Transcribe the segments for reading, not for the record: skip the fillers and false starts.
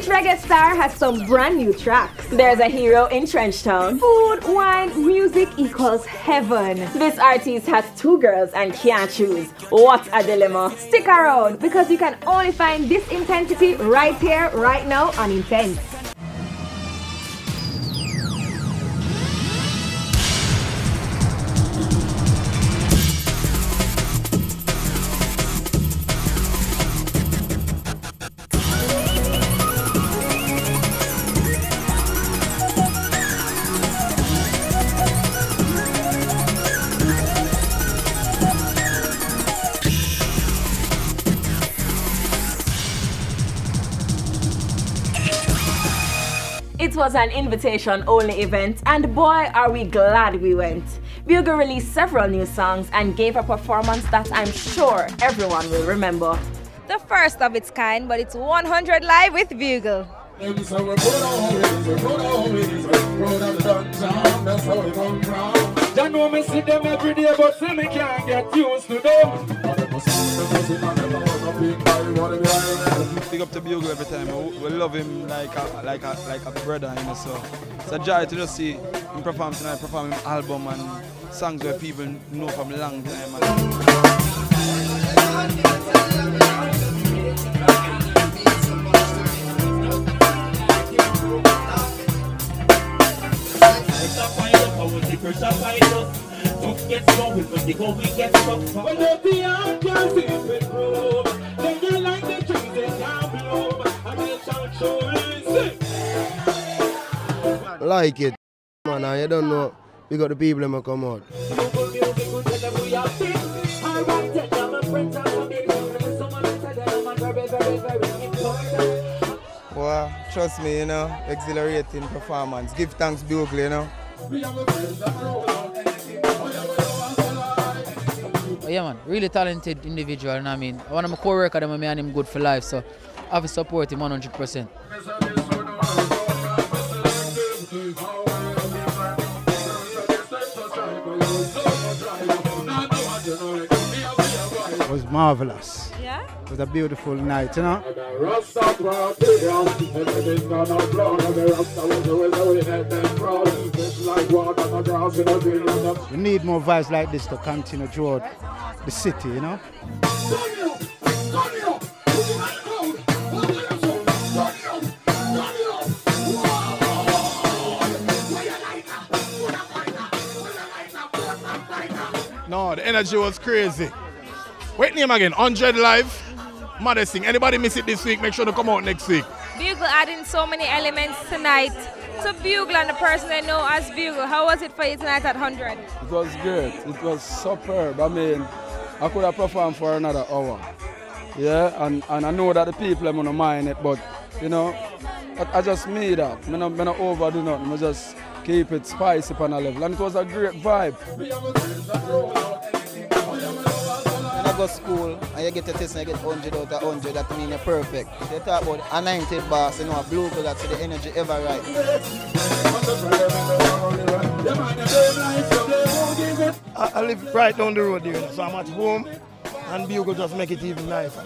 Reggae Star has some brand new tracks. There's a hero in Trenchtown. Food, wine, music equals heaven. This artist has 2 girls and can't choose. What a dilemma. Stick around because you can only find this intensity right here, right now on Intense. It was an invitation-only event, and boy are we glad we went. Bugle released several new songs and gave a performance that I'm sure everyone will remember. The first of its kind, but it's 100 live with Bugle. I know me see them every day, but see me can't get used to them. Big up to Bugle every time. We love him like a brother, you know. So it's a joy to just see him perform tonight, perform his album and songs where people know from a long time. Like it, man, and you don't know, we got the people that come out. Well, trust me, you know, exhilarating performance. Give thanks, Bugle, you know. Oh, yeah, man, really talented individual, and I mean, one of my co-workers, I and him good for life, so I have to support him 100%. It was marvelous. Yeah? It was a beautiful night, you know. We need more vibes like this to continue throughout the city, you know. No, the energy was crazy. Wait, name again, 100 live. Maddest thing. Anybody miss it this week, make sure to come out next week. Bugle adding so many elements tonight. So Bugle and the person I know as Bugle, how was it for you tonight at 100? It was great. It was superb. I mean, I could have performed for another hour. Yeah, and I know that the people are going to mind it, but, you know, I just made that. I'm not overdo nothing. I just keep it spicy on a level. And it was a great vibe. When I go to school and you get a test and you get 100 out of 100, that means you're perfect. If you talk about a 90 boss, you know, a blue color, that's the energy ever right. I live right down the road here, so I'm at home, and Bugle just make it even nicer.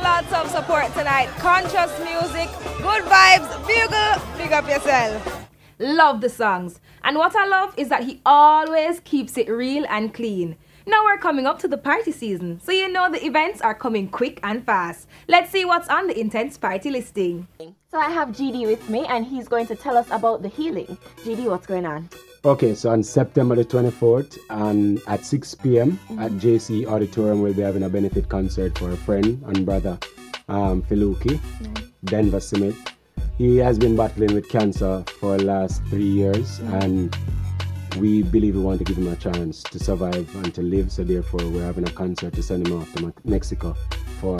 Lots of support tonight. Conscious music, good vibes. Bugle, big up yourself. Love the songs. And what I love is that he always keeps it real and clean. Now we're coming up to the party season, so you know the events are coming quick and fast. Let's see what's on the Intense party listing. So I have GD with me and he's going to tell us about the healing. GD, what's going on? Okay, so on September the 24th and at 6 p.m. at JC Auditorium, we'll be having a benefit concert for a friend and brother, Filuki, Denver Smith. He has been battling with cancer for the last 3 years, and we believe we want to give him a chance to survive and to live, so therefore we're having a concert to send him off to Mexico for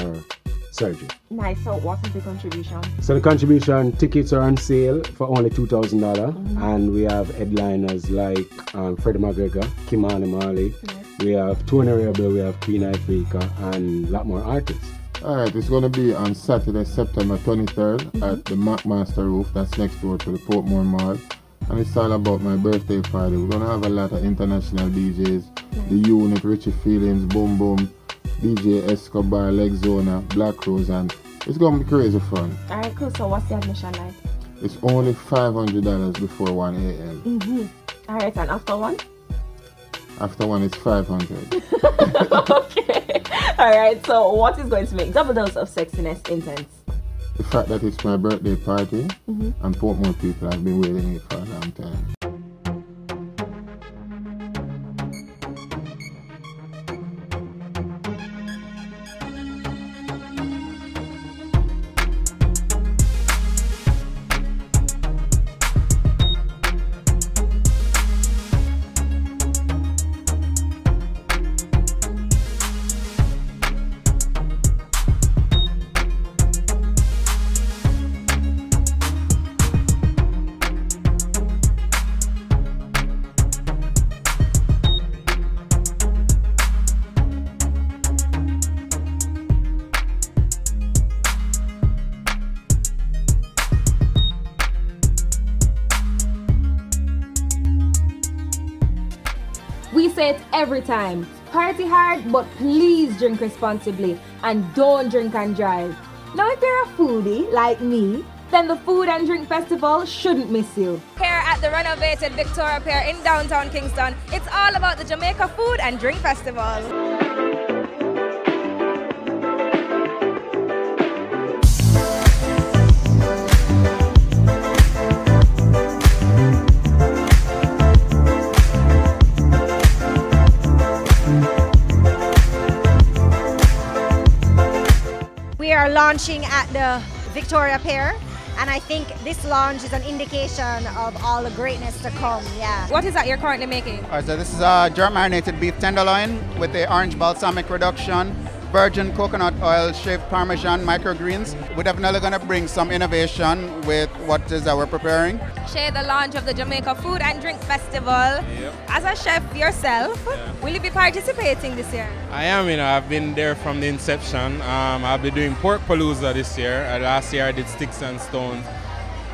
surgery. Nice. So what is the contribution? So the contribution tickets are on sale for only $2,000, and we have headliners like Freddie McGregor, Kimani Marley, we have Tony Rebel, we have Queen Ifrica, and a lot more artists. Alright, it's going to be on Saturday, September 23rd at the McMaster Roof, that's next door to the Portmore Mall. And it's all about my birthday party. We're going to have a lot of international DJs. The Unit, Richie Feelings, Boom Boom, DJ Escobar, Legzona, Black Rose, and it's gonna be crazy fun. Alright, cool. So what's the admission like? It's only $500 before 1 a.m. Alright, and after 1? After 1 it's 500. Okay. Alright, so what is going to make double dose of sexiness intense? The fact that it's my birthday party and Portmore people have been waiting for a long time. We say it every time. Party hard, but please drink responsibly and don't drink and drive. Now if you're a foodie like me, then the Food and Drink Festival shouldn't miss you. Here at the renovated Victoria Pier in downtown Kingston, it's all about the Jamaica Food and Drink Festival. We are launching at the Victoria Pier, and I think this launch is an indication of all the greatness to come. Yeah. What is that you're currently making? Alright, so this is a germ-marinated beef tenderloin with the orange balsamic reduction, virgin coconut oil, shaved parmesan, microgreens. We're definitely going to bring some innovation with what it is that we're preparing. Share the launch of the Jamaica Food and Drink Festival. As a chef yourself, will you be participating this year? I am, I've been there from the inception. I'll be doing pork palooza this year. Last year I did sticks and stones.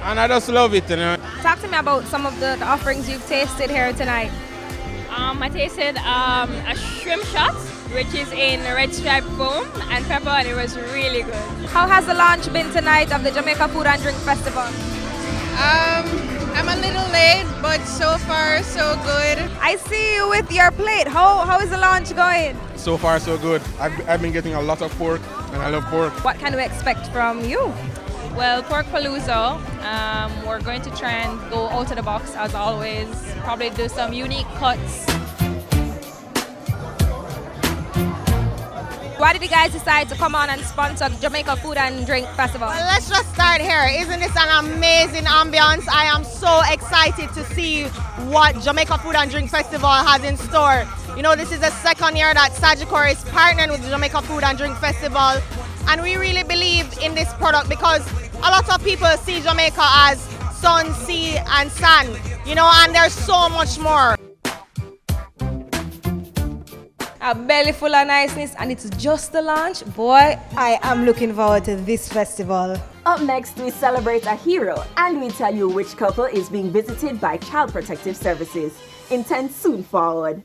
And I just love it, Talk to me about some of the offerings you've tasted here tonight. I tasted a shrimp shot, which is in red striped foam and pepper, and it was really good. How has the launch been tonight of the Jamaica Food and Drink Festival? I'm a little late, but so far so good. I see you with your plate. How is the launch going? So far so good. I've been getting a lot of pork and I love pork. What can we expect from you? Well, pork palooza, we're going to try and go out of the box as always, probably do some unique cuts. Why did you guys decide to come on and sponsor the Jamaica Food and Drink Festival? Well, let's just start here. Isn't this an amazing ambience? I am so excited to see what Jamaica Food and Drink Festival has in store. This is the second year that Sagicor is partnering with the Jamaica Food and Drink Festival. And we really believe in this product because a lot of people see Jamaica as sun, sea, and sand, and there's so much more. A belly full of niceness, and it's just the launch. Boy, I am looking forward to this festival. Up next, we celebrate a hero and we tell you which couple is being visited by Child Protective Services. Intense soon forward.